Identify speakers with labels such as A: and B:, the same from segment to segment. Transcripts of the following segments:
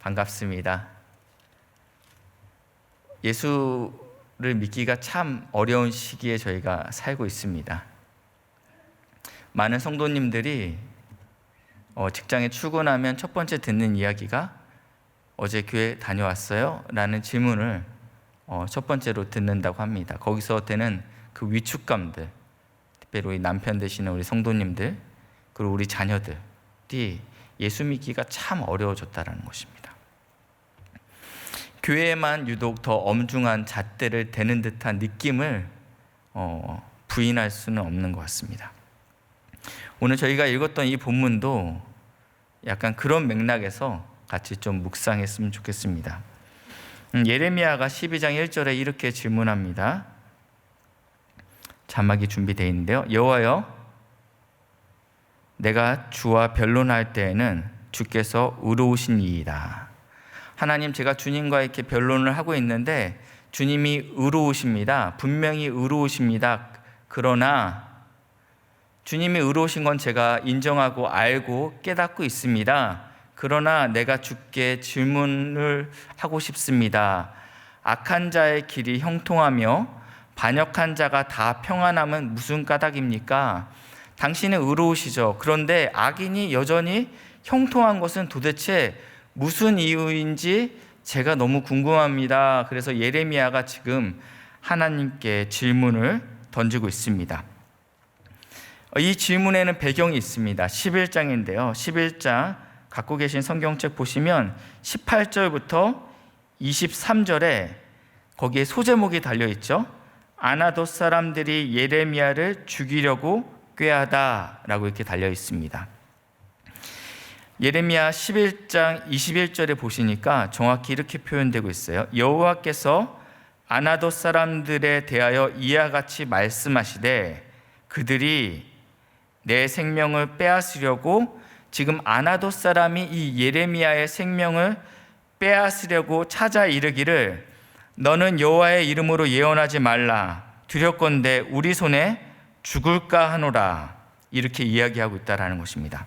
A: 반갑습니다. 예수를 믿기가 참 어려운 시기에 저희가 살고 있습니다. 많은 성도님들이 직장에 출근하면 첫 번째 듣는 이야기가 어제 교회 다녀왔어요? 라는 질문을 첫 번째로 듣는다고 합니다. 거기서 되는 그 위축감들, 특별히 우리 남편 되시는 우리 성도님들, 그리고 우리 자녀들이 예수 믿기가 참 어려워졌다는 것입니다. 교회에만 유독 더 엄중한 잣대를 대는 듯한 느낌을 부인할 수는 없는 것 같습니다. 오늘 저희가 읽었던 이 본문도 약간 그런 맥락에서 같이 좀 묵상했으면 좋겠습니다. 예레미야가 12장 1절에 이렇게 질문합니다. 자막이 준비되어 있는데요. 여호와여, 내가 주와 변론할 때에는 주께서 의로우시니이다. 하나님, 제가 주님과 이렇게 변론을 하고 있는데 주님이 의로우십니다. 분명히 의로우십니다. 그러나 주님이 의로우신 건 제가 인정하고 알고 깨닫고 있습니다. 그러나 내가 주께 질문을 하고 싶습니다. 악한 자의 길이 형통하며 반역한 자가 다 평안함은 무슨 까닭입니까? 당신은 의로우시죠. 그런데 악인이 여전히 형통한 것은 도대체 무슨 이유인지 제가 너무 궁금합니다. 그래서 예레미야가 지금 하나님께 질문을 던지고 있습니다. 이 질문에는 배경이 있습니다. 11장인데요. 11장 갖고 계신 성경책 보시면 18절부터 23절에 거기에 소제목이 달려있죠. 아나돗 사람들이 예레미야를 죽이려고 꾀하다라고 이렇게 달려 있습니다. 예레미야 11장 21절에 보시니까 정확히 이렇게 표현되고 있어요. 여호와께서 아나돗 사람들에 대하여 이와 같이 말씀하시되 그들이 내 생명을 빼앗으려고, 지금 아나돗 사람이 이 예레미야의 생명을 빼앗으려고 찾아 이르기를 너는 여호와의 이름으로 예언하지 말라. 두렵건대 우리 손에 죽을까 하노라. 이렇게 이야기하고 있다는 것입니다.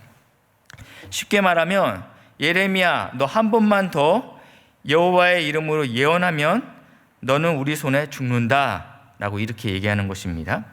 A: 쉽게 말하면 예레미야, 너 한 번만 더 여호와의 이름으로 예언하면 너는 우리 손에 죽는다 라고 이렇게 얘기하는 것입니다.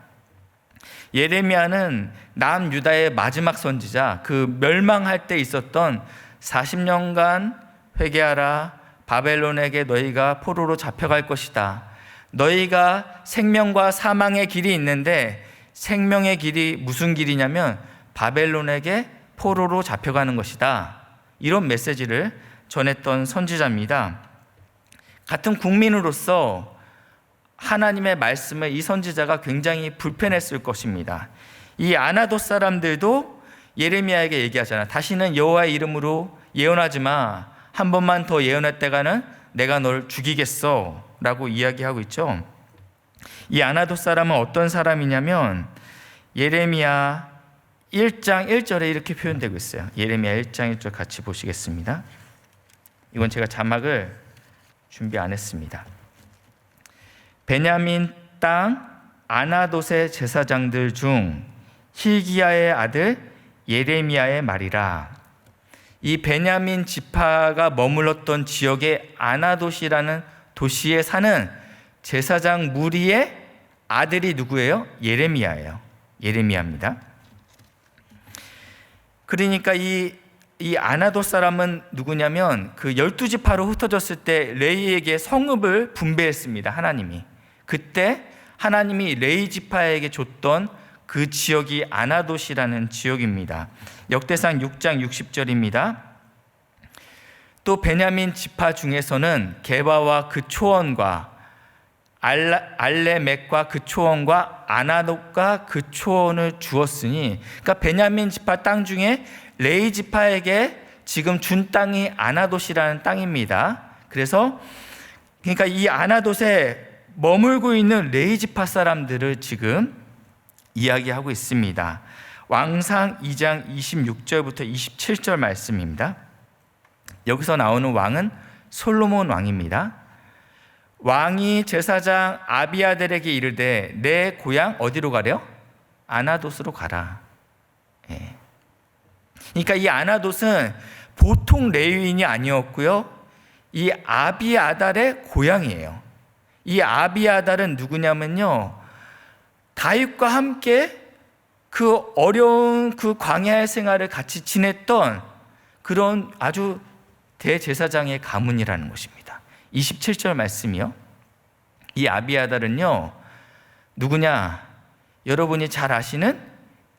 A: 예레미야는 남유다의 마지막 선지자, 그 멸망할 때 있었던 40년간 회개하라, 바벨론에게 너희가 포로로 잡혀갈 것이다. 너희가 생명과 사망의 길이 있는데 생명의 길이 무슨 길이냐면 바벨론에게 포로로 잡혀가는 것이다. 이런 메시지를 전했던 선지자입니다. 같은 국민으로서 하나님의 말씀을 이 선지자가 굉장히 불편했을 것입니다. 이 아나돗 사람들도 예레미야에게 얘기하잖아. 다시는 여호와의 이름으로 예언하지 마. 한 번만 더 예언했다가는 내가 널 죽이겠어 라고 이야기하고 있죠. 이 아나돗 사람은 어떤 사람이냐면 예레미야 1장 1절에 이렇게 표현되고 있어요. 예레미야 1장 1절 같이 보시겠습니다. 이건 제가 자막을 준비 안 했습니다. 베냐민 땅 아나돗의 제사장들 중 hil기야의 아들 예레미야의 말이라. 이 베냐민 지파가 머물렀던 지역의 아나돗이라는 도시에 사는 제사장 무리의 아들이 누구예요? 예레미야예요. 예레미야입니다. 그러니까 이 아나돗 사람은 누구냐면 그 12지파로 흩어졌을 때 레이에게 성읍을 분배했습니다. 하나님이. 그때 하나님이 레이 지파에게 줬던 그 지역이 아나돗이라는 지역입니다. 역대상 6장 60절입니다. 또 베냐민 지파 중에서는 게바와 그 초원과 알레멕과 그 초원과 아나돗과 그 초원을 주었으니, 그러니까 베냐민 지파 땅 중에 레이 지파에게 지금 준 땅이 아나돗이라는 땅입니다. 그래서 그러니까 이 아나돗에 머물고 있는 레이 지파 사람들을 지금 이야기하고 있습니다. 왕상 2장 26절부터 27절 말씀입니다. 여기서 나오는 왕은 솔로몬 왕입니다. 왕이 제사장 아비아델에게 이르되 내 고향 어디로 가려? 아나돗으로 가라. 그러니까 이 아나돗은 보통 레위인이 아니었고요, 이 아비아달의 고향이에요. 이 아비아달은 누구냐면요, 다윗과 함께 그 어려운 그 광야의 생활을 같이 지냈던 그런 아주 대제사장의 가문이라는 것입니다. 27절 말씀이요. 이 아비아달은요, 누구냐? 여러분이 잘 아시는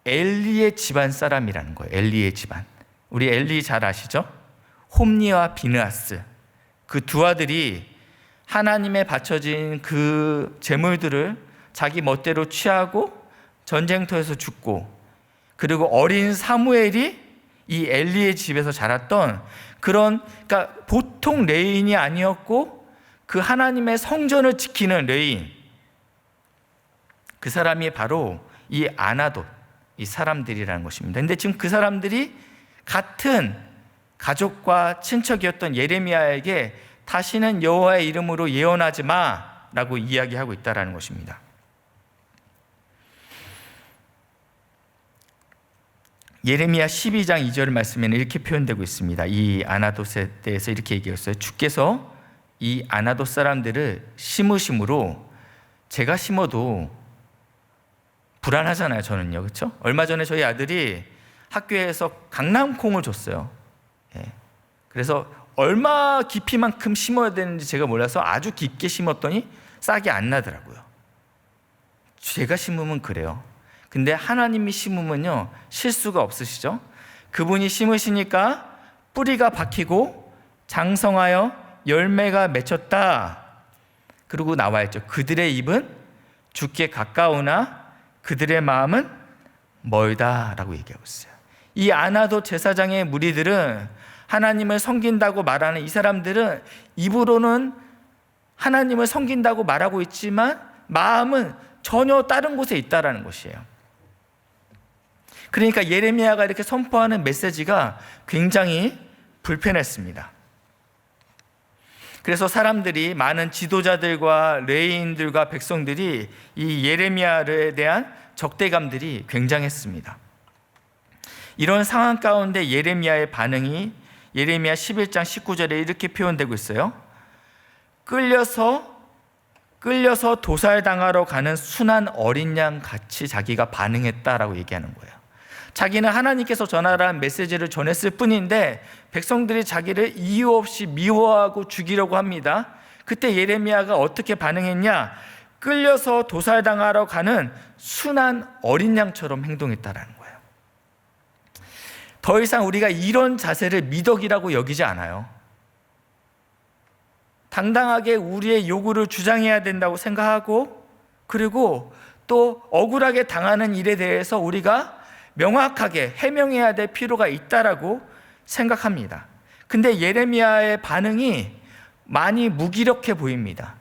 A: 엘리의 집안 사람이라는 거예요. 엘리의 집안. 우리 엘리 잘 아시죠? 홈니와 비느하스. 그 두 아들이 하나님에 바쳐진 그 제물들을 자기 멋대로 취하고 전쟁터에서 죽고, 그리고 어린 사무엘이 이 엘리의 집에서 자랐던 그런, 그러니까 보통 레인이 아니었고 그 하나님의 성전을 지키는 레인, 그 사람이 바로 이 아나돗, 이 사람들이라는 것입니다. 근데 지금 그 사람들이 같은 가족과 친척이었던 예레미야에게 다시는 여호와의 이름으로 예언하지 마라고 이야기하고 있다는 것입니다. 예레미야 12장 2절 말씀에는 이렇게 표현되고 있습니다. 이 아나돗에 대해서 이렇게 얘기했어요. 주께서 이 아나돗 사람들을 심으심으로 제가 심어도 불안하잖아요, 저는요. 그렇죠? 얼마 전에 저희 아들이 학교에서 강낭콩을 줬어요. 그래서 얼마 깊이만큼 심어야 되는지 제가 몰라서 아주 깊게 심었더니 싹이 안 나더라고요. 제가 심으면 그래요. 근데 하나님이 심으면요, 실수가 없으시죠? 그분이 심으시니까 뿌리가 박히고 장성하여 열매가 맺혔다. 그리고 나와 있죠. 그들의 입은 주께 가까우나 그들의 마음은 멀다라고 얘기하고 있어요. 이 아나돗 제사장의 무리들은, 하나님을 섬긴다고 말하는 이 사람들은 입으로는 하나님을 섬긴다고 말하고 있지만 마음은 전혀 다른 곳에 있다라는 것이에요. 그러니까 예레미야가 이렇게 선포하는 메시지가 굉장히 불편했습니다. 그래서 사람들이, 많은 지도자들과 레위인들과 백성들이 이 예레미야에 대한 적대감들이 굉장했습니다. 이런 상황 가운데 예레미야의 반응이 예레미야 11장 19절에 이렇게 표현되고 있어요. 끌려서 도살당하러 가는 순한 어린 양 같이 자기가 반응했다라고 얘기하는 거예요. 자기는 하나님께서 전하라는 메시지를 전했을 뿐인데 백성들이 자기를 이유 없이 미워하고 죽이려고 합니다. 그때 예레미야가 어떻게 반응했냐? 끌려서 도살당하러 가는 순한 어린 양처럼 행동했다라는 거예요. 더 이상 우리가 이런 자세를 미덕이라고 여기지 않아요. 당당하게 우리의 요구를 주장해야 된다고 생각하고, 그리고 또 억울하게 당하는 일에 대해서 우리가 명확하게 해명해야 될 필요가 있다라고 생각합니다. 근데 예레미야의 반응이 많이 무기력해 보입니다.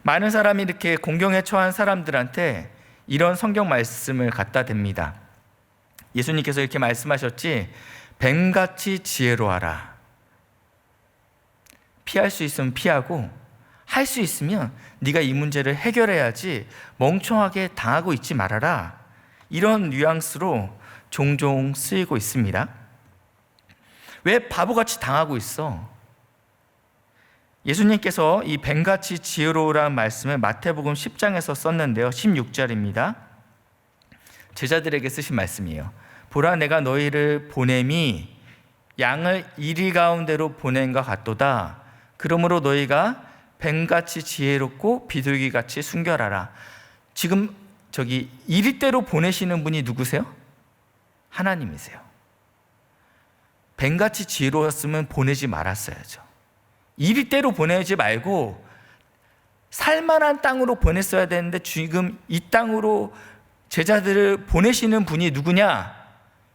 A: 많은 사람이 이렇게 공경에 처한 사람들한테 이런 성경 말씀을 갖다 댑니다. 예수님께서 이렇게 말씀하셨지, 뱀같이 지혜로워하라. 피할 수 있으면 피하고, 할 수 있으면 네가 이 문제를 해결해야지 멍청하게 당하고 있지 말아라. 이런 뉘앙스로 종종 쓰이고 있습니다. 왜 바보같이 당하고 있어? 예수님께서 이 뱀같이 지혜로우라는 말씀을 마태복음 10장에서 썼는데요, 16절입니다. 제자들에게 쓰신 말씀이에요. 보라, 내가 너희를 보냄이 양을 이리 가운데로 보낸과 같도다. 그러므로 너희가 뱀같이 지혜롭고 비둘기같이 순결하라. 지금 이리대로 보내시는 분이 누구세요? 하나님이세요. 뱀같이 지혜로웠으면 보내지 말았어야죠. 이리대로 보내지 말고 살만한 땅으로 보냈어야 되는데 지금 이 땅으로 제자들을 보내시는 분이 누구냐?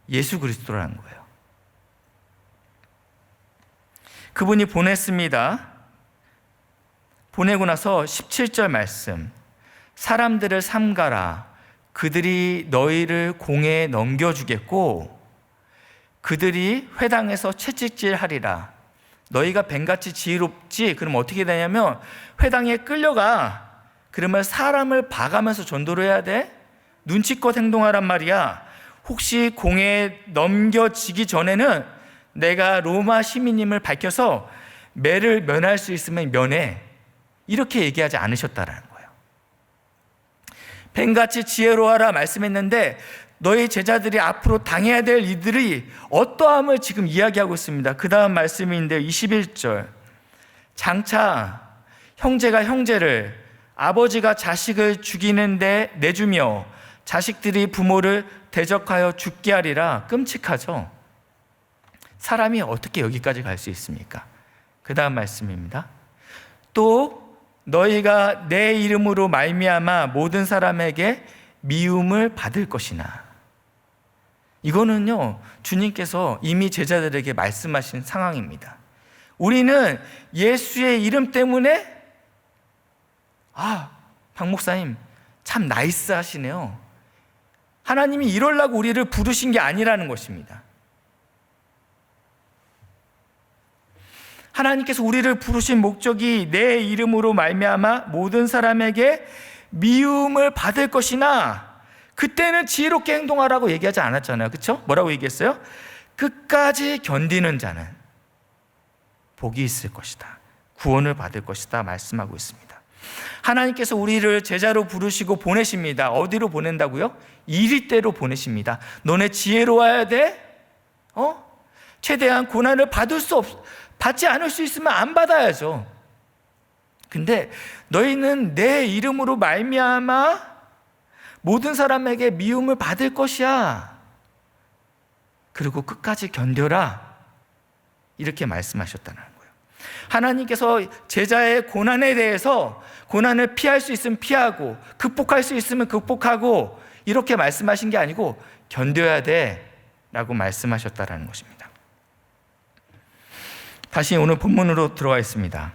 A: 예수 그리스도라는 거예요. 그분이 보냈습니다. 보내고 나서 17절 말씀, 사람들을 삼가라. 그들이 너희를 공회에 넘겨주겠고 그들이 회당에서 채찍질하리라. 너희가 뱀같이 지혜롭지? 그럼 어떻게 되냐면 회당에 끌려가. 그러면 사람을 봐가면서 전도를 해야 돼? 눈치껏 행동하란 말이야. 혹시 공회에 넘겨지기 전에는 내가 로마 시민임을 밝혀서 매를 면할 수 있으면 면해. 이렇게 얘기하지 않으셨다라는 거예요. 뱀같이 지혜로워하라 말씀했는데 너희 제자들이 앞으로 당해야 될 이들이 어떠함을 지금 이야기하고 있습니다. 그 다음 말씀인데요. 21절. 장차 형제가 형제를, 아버지가 자식을 죽이는데 내주며 자식들이 부모를 대적하여 죽게 하리라. 끔찍하죠. 사람이 어떻게 여기까지 갈 수 있습니까? 그 다음 말씀입니다. 또 너희가 내 이름으로 말미암아 모든 사람에게 미움을 받을 것이나. 이거는요, 주님께서 이미 제자들에게 말씀하신 상황입니다. 우리는 예수의 이름 때문에 박 목사님 참 나이스 하시네요. 하나님이 이러려고 우리를 부르신 게 아니라는 것입니다. 하나님께서 우리를 부르신 목적이 내 이름으로 말미암아 모든 사람에게 미움을 받을 것이나, 그때는 지혜롭게 행동하라고 얘기하지 않았잖아요. 그렇죠? 뭐라고 얘기했어요? 끝까지 견디는 자는 복이 있을 것이다, 구원을 받을 것이다 말씀하고 있습니다. 하나님께서 우리를 제자로 부르시고 보내십니다. 어디로 보낸다고요? 이리때로 보내십니다. 너네 지혜로워야 돼? 최대한 고난을 받지 않을 수 있으면 안 받아야죠. 근데 너희는 내 이름으로 말미암아 모든 사람에게 미움을 받을 것이야. 그리고 끝까지 견뎌라. 이렇게 말씀하셨다는 거예요. 하나님께서 제자의 고난에 대해서 고난을 피할 수 있으면 피하고 극복할 수 있으면 극복하고 이렇게 말씀하신 게 아니고 견뎌야 돼 라고 말씀하셨다는 것입니다. 다시 오늘 본문으로 들어가 있습니다.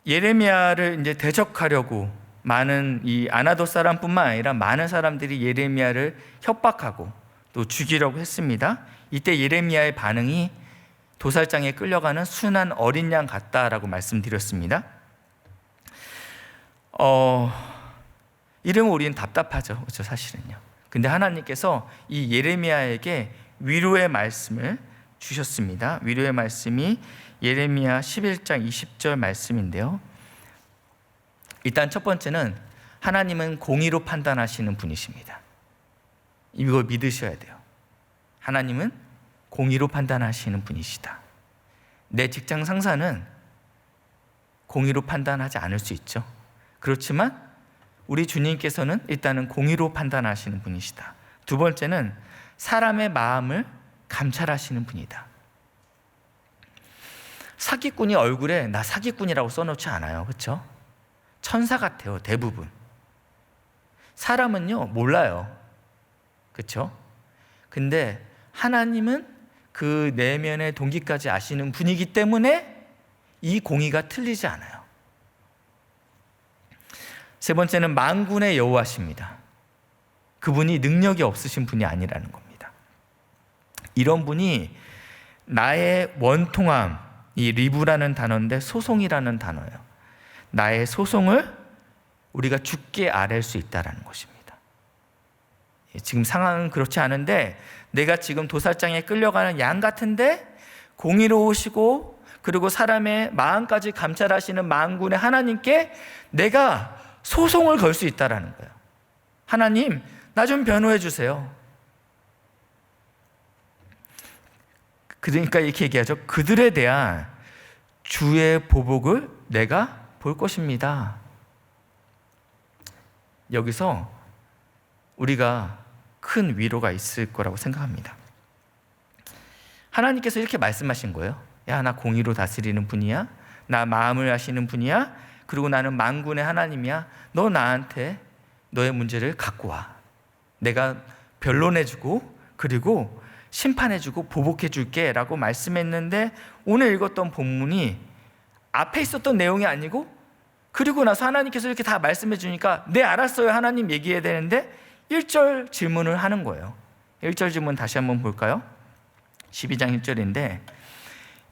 A: 예레미야를 이제 대적하려고 많은 이 아나돗 사람뿐만 아니라 많은 사람들이 예레미야를 협박하고 또 죽이려고 했습니다. 이때 예레미야의 반응이 도살장에 끌려가는 순한 어린 양 같다라고 말씀드렸습니다. 이러면 우리는 답답하죠. 그렇죠? 사실은요. 근데 하나님께서 이 예레미야에게 위로의 말씀을 주셨습니다. 위로의 말씀이 예레미야 11장 20절 말씀인데요. 일단 첫 번째는 하나님은 공의로 판단하시는 분이십니다. 이걸 믿으셔야 돼요. 하나님은 공의로 판단하시는 분이시다. 내 직장 상사는 공의로 판단하지 않을 수 있죠. 그렇지만 우리 주님께서는 일단은 공의로 판단하시는 분이시다. 두 번째는 사람의 마음을 감찰하시는 분이다. 사기꾼이 얼굴에 나 사기꾼이라고 써놓지 않아요. 그렇죠? 천사 같아요. 대부분. 사람은요 몰라요. 그렇죠? 근데 하나님은 그 내면의 동기까지 아시는 분이기 때문에 이 공의가 틀리지 않아요. 세 번째는 만군의 여호와십니다. 그분이 능력이 없으신 분이 아니라는 겁니다. 이런 분이 나의 원통함, 이 리브라는 단어인데 소송이라는 단어예요. 나의 소송을 우리가 주께 아뢰 수 있다는 것입니다. 지금 상황은 그렇지 않은데 내가 지금 도살장에 끌려가는 양 같은데 공의로우시고 그리고 사람의 마음까지 감찰하시는 만군의 하나님께 내가 소송을 걸 수 있다는 거예요. 하나님, 나 좀 변호해 주세요. 그러니까 이렇게 얘기하죠. 그들에 대한 주의 보복을 내가 볼 것입니다. 여기서 우리가 큰 위로가 있을 거라고 생각합니다. 하나님께서 이렇게 말씀하신 거예요. 야, 나 공의로 다스리는 분이야. 나 마음을 아시는 분이야. 그리고 나는 만군의 하나님이야. 너 나한테 너의 문제를 갖고 와. 내가 변론해주고 그리고 심판해주고 보복해줄게 라고 말씀했는데 오늘 읽었던 본문이 앞에 있었던 내용이 아니고 그리고 나서 하나님께서 이렇게 다 말씀해 주니까 네 알았어요 하나님 얘기해야 되는데 1절 질문을 하는 거예요. 1절 질문 다시 한번 볼까요? 12장 1절인데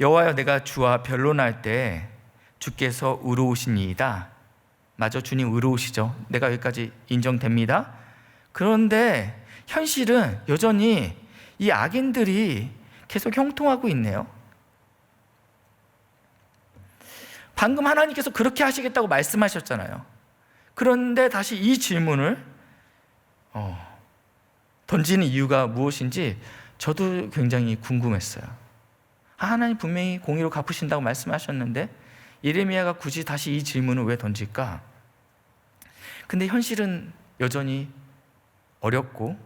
A: 여호와여 내가 주와 변론할 때 주께서 의로우시니이다. 맞아, 주님 의로우시죠. 내가 여기까지 인정됩니다. 그런데 현실은 여전히 이 악인들이 계속 형통하고 있네요. 방금 하나님께서 그렇게 하시겠다고 말씀하셨잖아요. 그런데 다시 이 질문을 던지는 이유가 무엇인지 저도 굉장히 궁금했어요. 하나님 분명히 공의로 갚으신다고 말씀하셨는데 예레미야가 굳이 다시 이 질문을 왜 던질까? 근데 현실은 여전히 어렵고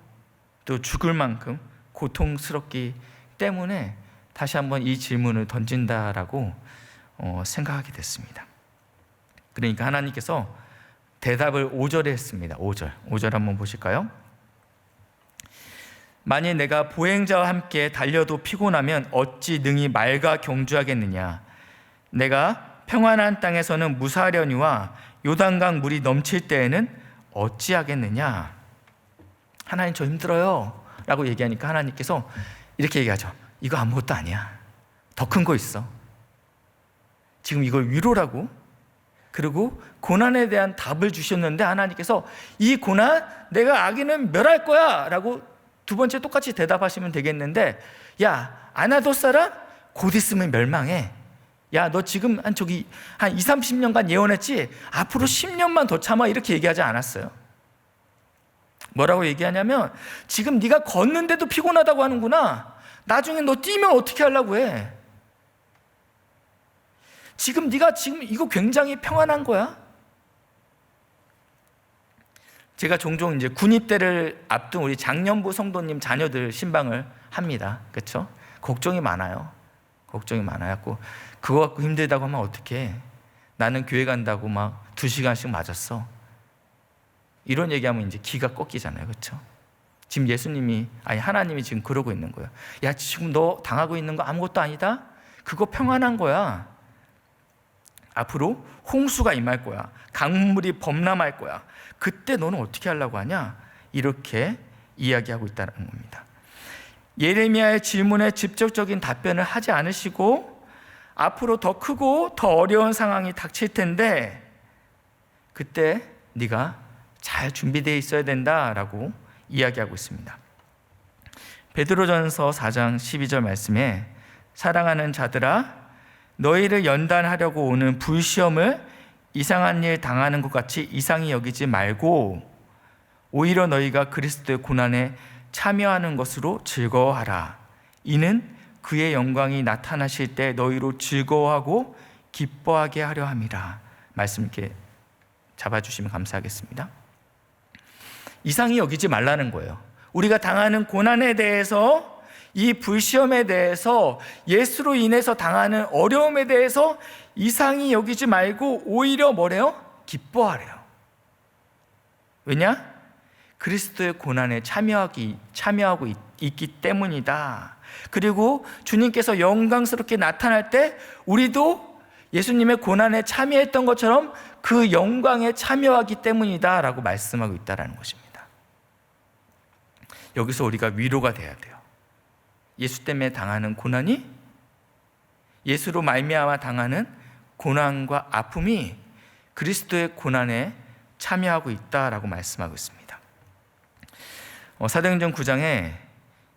A: 또 죽을 만큼 고통스럽기 때문에 다시 한번 이 질문을 던진다라고 생각하게 됐습니다. 그러니까 하나님께서 대답을 5절에 했습니다. 5절 한번 보실까요? 만일 내가 보행자와 함께 달려도 피곤하면 어찌 능히 말과 경주하겠느냐? 내가 평안한 땅에서는 무사하려니와 요단강 물이 넘칠 때에는 어찌하겠느냐? 하나님 저 힘들어요 라고 얘기하니까 하나님께서 이렇게 얘기하죠. 이거 아무것도 아니야. 더 큰 거 있어. 지금 이걸 위로라고? 그리고 고난에 대한 답을 주셨는데 하나님께서 이 고난 내가 악인은 멸할 거야 라고 두 번째 똑같이 대답하시면 되겠는데, 야 아나돗 사람 곧 있으면 멸망해. 야 너 지금 한 20-30년간 예언했지? 앞으로 10년만 더 참아. 이렇게 얘기하지 않았어요. 뭐라고 얘기하냐면 지금 네가 걷는데도 피곤하다고 하는구나. 나중에 너 뛰면 어떻게 하려고 해? 지금 네가 지금 이거 굉장히 평안한 거야. 제가 종종 이제 군입대를 앞둔 우리 장년부 성도님 자녀들 신방을 합니다. 그렇죠? 걱정이 많아요. 걱정이 많아갖고 그거 갖고 힘들다고 하면 어떡해? 나는 교회 간다고 막 2시간씩 맞았어. 이런 얘기하면 이제 기가 꺾이잖아요. 그렇죠? 지금 하나님이 지금 그러고 있는 거예요. 야 지금 너 당하고 있는 거 아무것도 아니다? 그거 평안한 거야. 앞으로 홍수가 임할 거야. 강물이 범람할 거야. 그때 너는 어떻게 하려고 하냐? 이렇게 이야기하고 있다는 겁니다. 예레미야의 질문에 직접적인 답변을 하지 않으시고 앞으로 더 크고 더 어려운 상황이 닥칠 텐데 그때 네가 잘 준비되어 있어야 된다라고 이야기하고 있습니다. 베드로전서 4장 12절 말씀에 사랑하는 자들아 너희를 연단하려고 오는 불시험을 이상한 일 당하는 것 같이 이상히 여기지 말고 오히려 너희가 그리스도의 고난에 참여하는 것으로 즐거워하라. 이는 그의 영광이 나타나실 때 너희로 즐거워하고 기뻐하게 하려 함이라. 말씀 이렇게 잡아주시면 감사하겠습니다. 이상히 여기지 말라는 거예요. 우리가 당하는 고난에 대해서, 이 불시험에 대해서, 예수로 인해서 당하는 어려움에 대해서 이상히 여기지 말고 오히려 뭐래요? 기뻐하래요. 왜냐? 그리스도의 고난에 참여하고 있기 때문이다. 그리고 주님께서 영광스럽게 나타날 때 우리도 예수님의 고난에 참여했던 것처럼 그 영광에 참여하기 때문이다 라고 말씀하고 있다는 것입니다. 여기서 우리가 위로가 돼야 돼요. 예수 때문에 당하는 고난이, 예수로 말미암아 당하는 고난과 아픔이 그리스도의 고난에 참여하고 있다라고 말씀하고 있습니다. 사도행전 9장에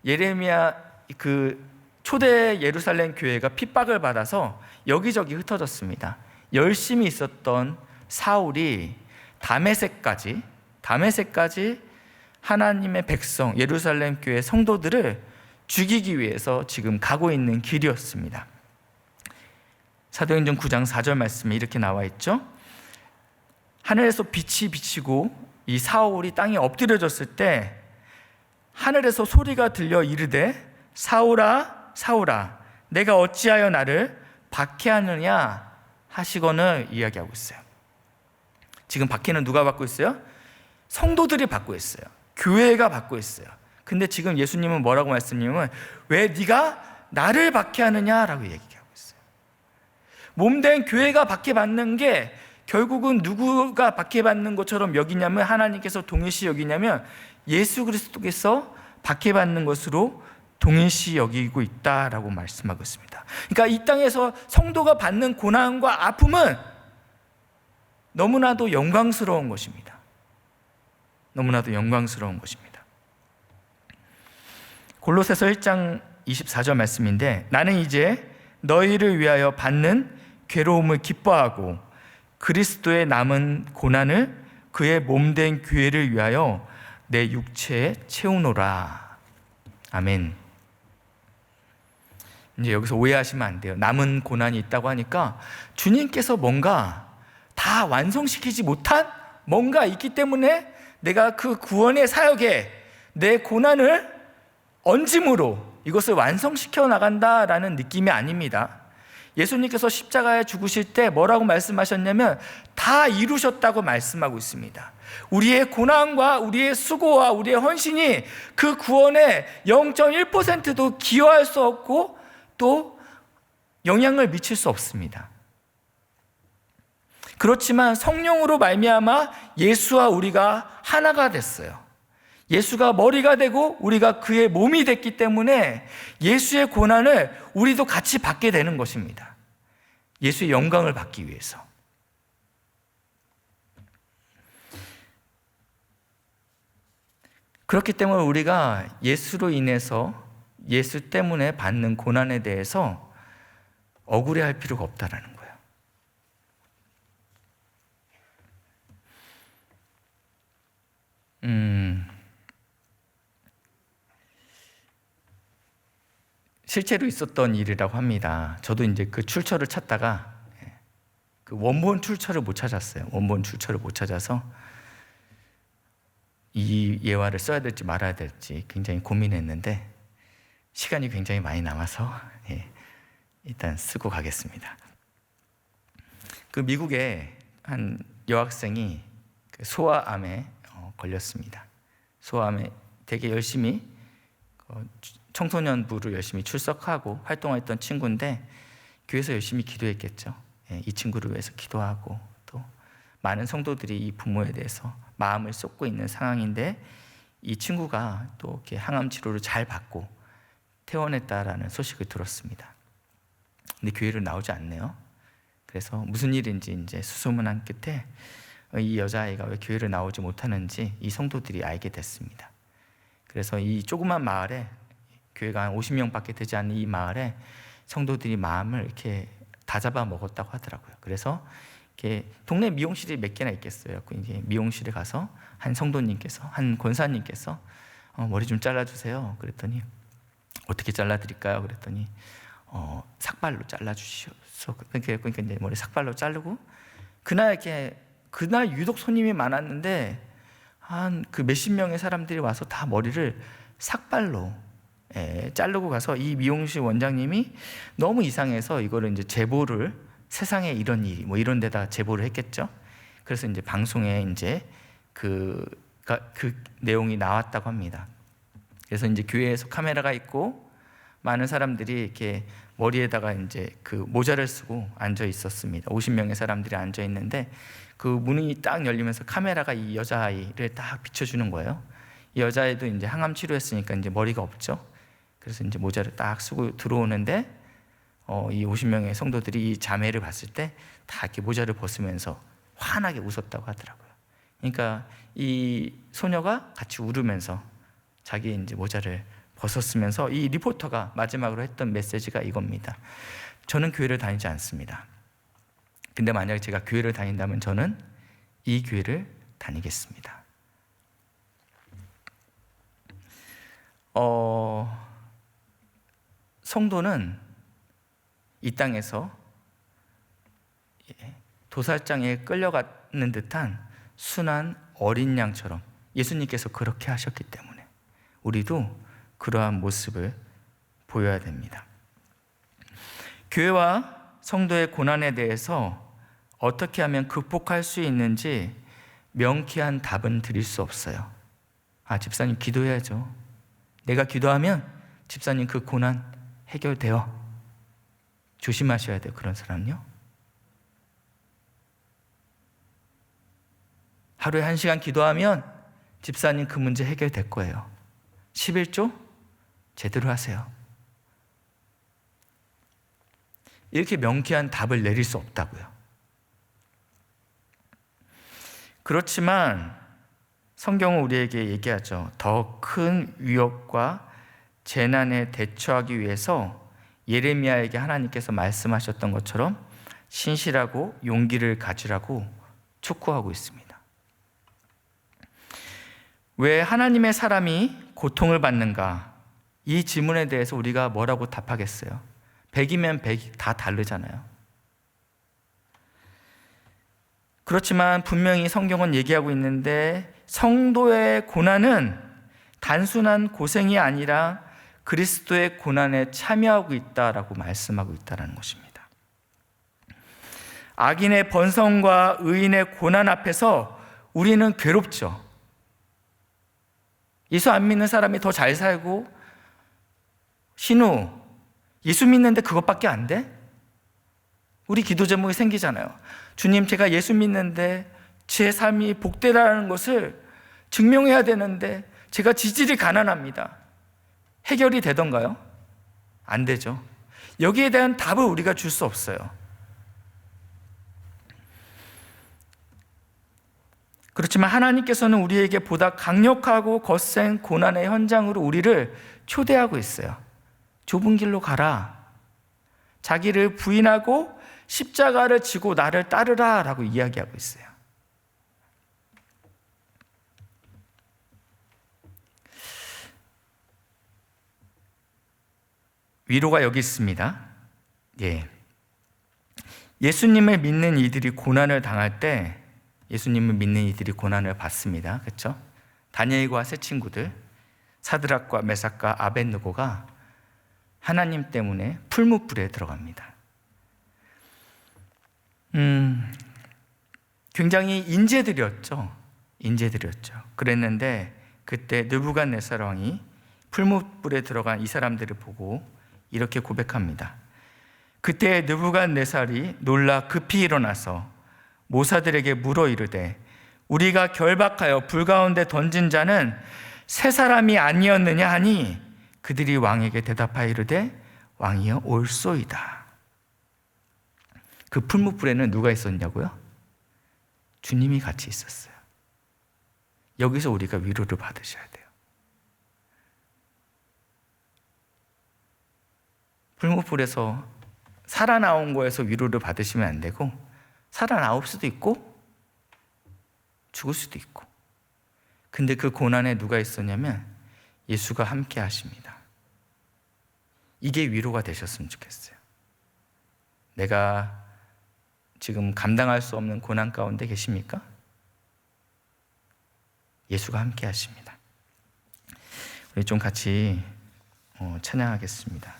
A: 예레미야 그 초대 예루살렘 교회가 핍박을 받아서 여기저기 흩어졌습니다. 열심히 있었던 사울이 다메섹까지 하나님의 백성 예루살렘 교회 성도들을 죽이기 위해서 지금 가고 있는 길이었습니다. 사도행전 9장 4절 말씀에 이렇게 나와 있죠. 하늘에서 빛이 비치고 이 사울이 땅에 엎드려졌을 때 하늘에서 소리가 들려 이르되 사울아 사울아 내가 어찌하여 나를 박해하느냐 하시거늘 이야기하고 있어요. 지금 박해는 누가 받고 있어요? 성도들이 받고 있어요. 교회가 받고 있어요. 근데 지금 예수님은 뭐라고 말씀하냐면 왜 네가 나를 박해하느냐라고 얘기하고 있어요. 몸된 교회가 박해받는 게 결국은 누구가 박해받는 것처럼 여기냐면 하나님께서 동일시 여기냐면 예수 그리스도께서 박해받는 것으로 동일시 여기고 있다라고 말씀하고 있습니다. 그러니까 이 땅에서 성도가 받는 고난과 아픔은 너무나도 영광스러운 것입니다. 너무나도 영광스러운 것입니다. 골로새서 1장 24절 말씀인데, 나는 이제 너희를 위하여 받는 괴로움을 기뻐하고 그리스도의 남은 고난을 그의 몸된 교회를 위하여 내 육체에 채우노라. 아멘. 이제 여기서 오해하시면 안 돼요. 남은 고난이 있다고 하니까 주님께서 뭔가 다 완성시키지 못한 뭔가 있기 때문에 내가 그 구원의 사역에 내 고난을 얹음으로 이것을 완성시켜 나간다라는 느낌이 아닙니다. 예수님께서 십자가에 죽으실 때 뭐라고 말씀하셨냐면 다 이루셨다고 말씀하고 있습니다. 우리의 고난과 우리의 수고와 우리의 헌신이 그 구원에 0.1%도 기여할 수 없고 또 영향을 미칠 수 없습니다. 그렇지만 성령으로 말미암아 예수와 우리가 하나가 됐어요. 예수가 머리가 되고 우리가 그의 몸이 됐기 때문에 예수의 고난을 우리도 같이 받게 되는 것입니다. 예수의 영광을 받기 위해서. 그렇기 때문에 우리가 예수로 인해서 예수 때문에 받는 고난에 대해서 억울해할 필요가 없다라는 거예요. 실제로 있었던 일이라고 합니다. 저도 이제 그 출처를 찾다가 그 원본 출처를 못 찾았어요. 원본 출처를 못 찾아서 이 예화를 써야 될지 말아야 될지 굉장히 고민했는데 시간이 굉장히 많이 남아서 일단 쓰고 가겠습니다. 그 미국의 한 여학생이 그 소아암에 걸렸습니다. 소아암에 되게 열심히 청소년부로 열심히 출석하고 활동했던 친구인데 교회에서 열심히 기도했겠죠. 이 친구를 위해서 기도하고 또 많은 성도들이 이 부모에 대해서 마음을 쏟고 있는 상황인데 이 친구가 또 이렇게 항암 치료를 잘 받고 퇴원했다라는 소식을 들었습니다. 근데 교회를 나오지 않네요. 그래서 무슨 일인지 이제 수소문한 끝에 이 여자아이가 왜 교회를 나오지 못하는지 이 성도들이 알게 됐습니다. 그래서 이 조그만 마을에 교회가 한 50명밖에 되지 않는 이 마을에 성도들이 마음을 이렇게 다 잡아 먹었다고 하더라고요. 그래서 이렇게 동네 미용실이 몇 개나 있겠어요. 그 이제 미용실에 가서 한 성도님께서, 한 권사님께서 머리 좀 잘라주세요. 그랬더니 어떻게 잘라드릴까요? 그랬더니 삭발로 잘라주시오. 그러니까 이제 머리 삭발로 자르고 그날 유독 손님이 많았는데 한 그 몇십 명의 사람들이 와서 다 머리를 삭발로 자르고 가서 이 미용실 원장님이 너무 이상해서 이거를 이제 제보를 세상에 이런 일이 뭐 이런 데다 제보를 했겠죠. 그래서 이제 방송에 이제 그 내용이 나왔다고 합니다. 그래서 이제 교회에서 카메라가 있고 많은 사람들이 이렇게 머리에다가 이제 그 모자를 쓰고 앉아 있었습니다. 50명의 사람들이 앉아 있는데 그 문이 딱 열리면서 카메라가 이 여자아이를 딱 비춰주는 거예요. 이 여자아이도 이제 항암 치료했으니까 이제 머리가 없죠. 그래서 이제 모자를 딱 쓰고 들어오는데 이 50명의 성도들이 이 자매를 봤을 때 다 이렇게 모자를 벗으면서 환하게 웃었다고 하더라고요. 그러니까 이 소녀가 같이 울으면서 자기 이제 모자를 벗었으면서 이 리포터가 마지막으로 했던 메시지가 이겁니다. 저는 교회를 다니지 않습니다. 근데 만약에 제가 교회를 다닌다면 저는 이 교회를 다니겠습니다. 성도는 이 땅에서 도살장에 끌려가는 듯한 순한 어린 양처럼 예수님께서 그렇게 하셨기 때문에 우리도 그러한 모습을 보여야 됩니다. 교회와 성도의 고난에 대해서 어떻게 하면 극복할 수 있는지 명쾌한 답은 드릴 수 없어요. 집사님 기도해야죠. 내가 기도하면 집사님 그 고난 해결돼요. 조심하셔야 돼요. 그런 사람요. 하루에 1시간 기도하면 집사님 그 문제 해결될 거예요. 11조 제대로 하세요. 이렇게 명쾌한 답을 내릴 수 없다고요. 그렇지만 성경은 우리에게 얘기하죠. 더 큰 위협과 재난에 대처하기 위해서 예레미야에게 하나님께서 말씀하셨던 것처럼 신실하고 용기를 가지라고 촉구하고 있습니다. 왜 하나님의 사람이 고통을 받는가? 이 질문에 대해서 우리가 뭐라고 답하겠어요? 100이면 100이 다 다르잖아요. 그렇지만 분명히 성경은 얘기하고 있는데 성도의 고난은 단순한 고생이 아니라 그리스도의 고난에 참여하고 있다라고 말씀하고 있다는 것입니다. 악인의 번성과 의인의 고난 앞에서 우리는 괴롭죠. 예수 안 믿는 사람이 더 잘 살고, 신우, 예수 믿는데 그것밖에 안 돼? 우리 기도 제목이 생기잖아요. 주님, 제가 예수 믿는데 제 삶이 복되다는 것을 증명해야 되는데 제가 지질이 가난합니다. 해결이 되던가요? 안 되죠. 여기에 대한 답을 우리가 줄 수 없어요. 그렇지만 하나님께서는 우리에게 보다 강력하고 거센 고난의 현장으로 우리를 초대하고 있어요. 좁은 길로 가라. 자기를 부인하고 십자가를 지고 나를 따르라 라고 이야기하고 있어요. 위로가 여기 있습니다. 예수님을 믿는 이들이 고난을 당할 때 예수님을 믿는 이들이 고난을 받습니다. 그렇죠? 다니엘과 세 친구들, 사드락과 메삭과 아벳느고가 하나님 때문에 풀무불에 들어갑니다. 굉장히 인재들이었죠. 그랬는데 그때 느부갓네살 왕이 풀무불에 들어간 이 사람들을 보고 이렇게 고백합니다. 그때 느부갓네살이 놀라 급히 일어나서 모사들에게 물어 이르되 우리가 결박하여 불 가운데 던진 자는 세 사람이 아니었느냐 하니 그들이 왕에게 대답하여 이르되 왕이여 옳소이다. 그 풀무불에는 누가 있었냐고요? 주님이 같이 있었어요. 여기서 우리가 위로를 받으셔야 돼요. 풀무불에서 살아나온 거에서 위로를 받으시면 안 되고 살아나올 수도 있고 죽을 수도 있고, 근데 그 고난에 누가 있었냐면 예수가 함께 하십니다. 이게 위로가 되셨으면 좋겠어요. 내가 지금 감당할 수 없는 고난 가운데 계십니까? 예수가 함께 하십니다. 우리 좀 같이 찬양하겠습니다.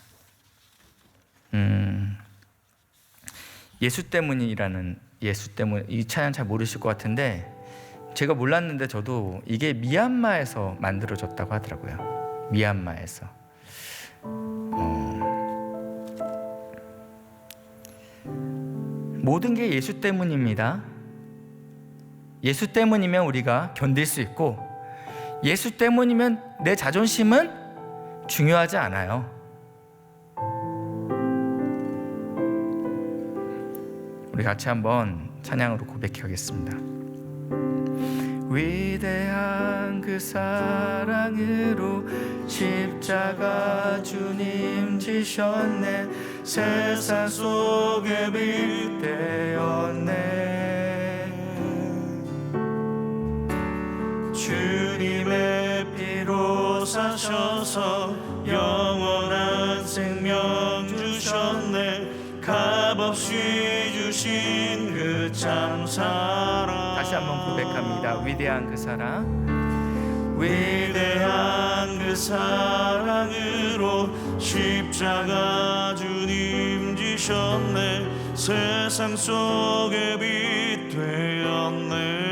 A: 예수 때문, 이 찬양 잘 모르실 것 같은데 제가 몰랐는데 저도 이게 미얀마에서 만들어졌다고 하더라고요. 미얀마에서. 모든 게 예수 때문입니다. 예수 때문이면 우리가 견딜 수 있고, 예수 때문이면 내 자존심은 중요하지 않아요. 우리 같이 한번 찬양으로 고백하겠습니다. 위대한 그 사랑으로 십자가 주님 지셨네. 세상 속에 빛되었네. 주님의 피로 사셔서 영원한 생명 주셨네. 값없이 주신 그 참 사랑. 다시 한번 고백합니다. 위대한 그 사랑. 위대한 그 사랑으로 십자가 주님 지셨네. 세상 속에 빛 되었네.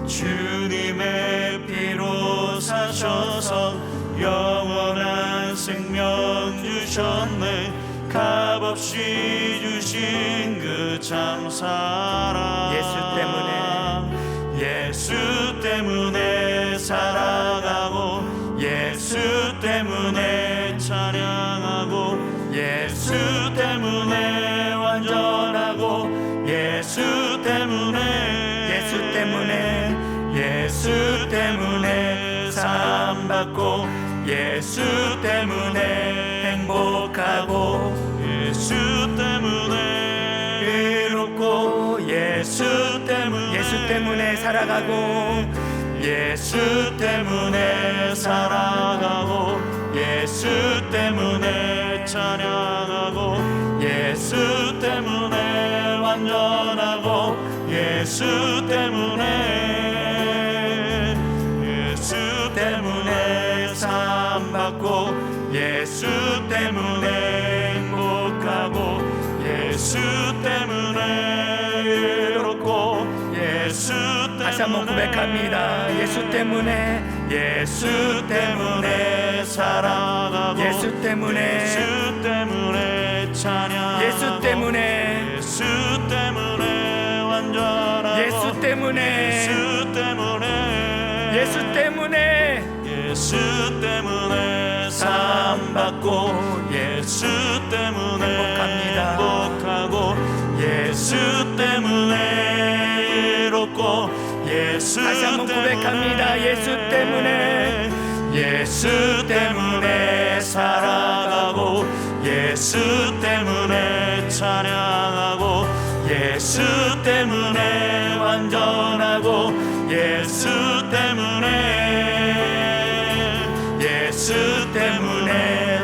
A: 주님의 피로 사셔서 영원한 생명 주셨네. 값없이 주신 그 참 사랑. 예수 때문에 사랑하고, 예수 때문에 찬양하고, 예수 때문에 완전하고, 예수 때문에 받고 예수 때문에 행복하고
B: 예수 때문에
A: 의롭고 예수 때문에 살아가고 예수 때문에 살아가고 예수 때문에 찬양하고 예수 때문에 완전하고 예수 때문에 상 받고 예수 때문에 행복하고 예수 때문에 의롭고 예수 때문에 다시 한번 고백합니다. 예수 때문에 살아가고 예수 때문에 찬양 예수 때문에 완전하고 예수 때문에 상 받고 예수 때문에 행복하고 예수 때문에 의롭고 예수 다시 한번 고백합니다. 예수 때문에 살아가고 예수 때문에 찬양하고 예수 때문에 완전하고 예수 때문에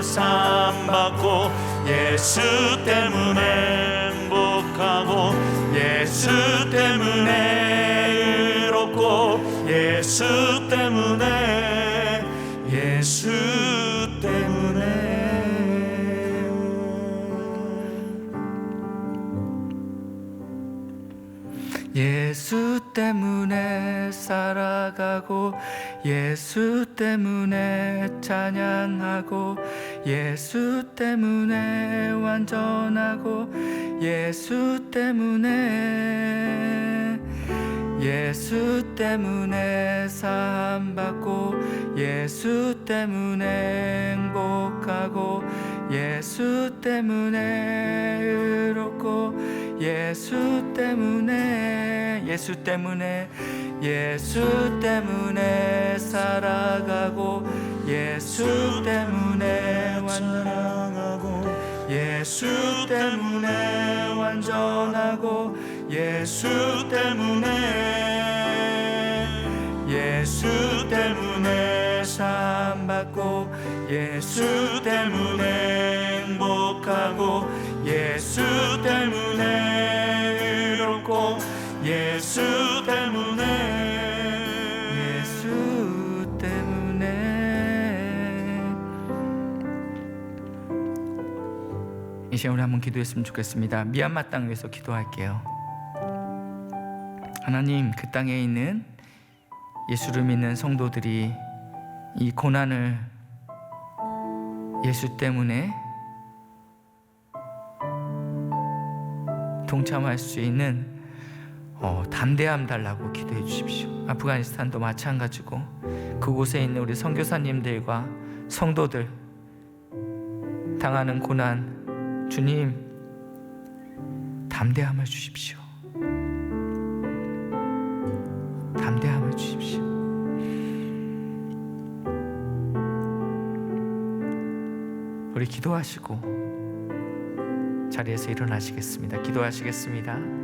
A: 상 받고 예수 때문에 행복하고 예수 때문에 의롭고 예수 때문에 예수 때문에 살아가고 예수 때문에 찬양하고 예수 때문에 완전하고 예수 때문에 사함받고 예수 때문에 행복하고 예수 때문에 의롭고 예수 때문에 살아가고 예수 때문에 완전하고 예수 때문에 완전하고 예수 때문에 사함받고 예수 때문에 행복하고 예수 때문에 의롭고 예수 때문에 이 시간 우리 한번 기도했으면 좋겠습니다. 미얀마 땅 위해서 기도할게요. 하나님, 그 땅에 있는 예수를 믿는 성도들이 이 고난을 예수 때문에 동참할 수 있는 담대함 달라고 기도해 주십시오. 아프가니스탄도 마찬가지고 그곳에 있는 우리 선교사님들과 성도들 당하는 고난, 주님 담대함을 주십시오. 담대함을 주십시오. 우리 기도하시고 자리에서 일어나시겠습니다. 기도하시겠습니다.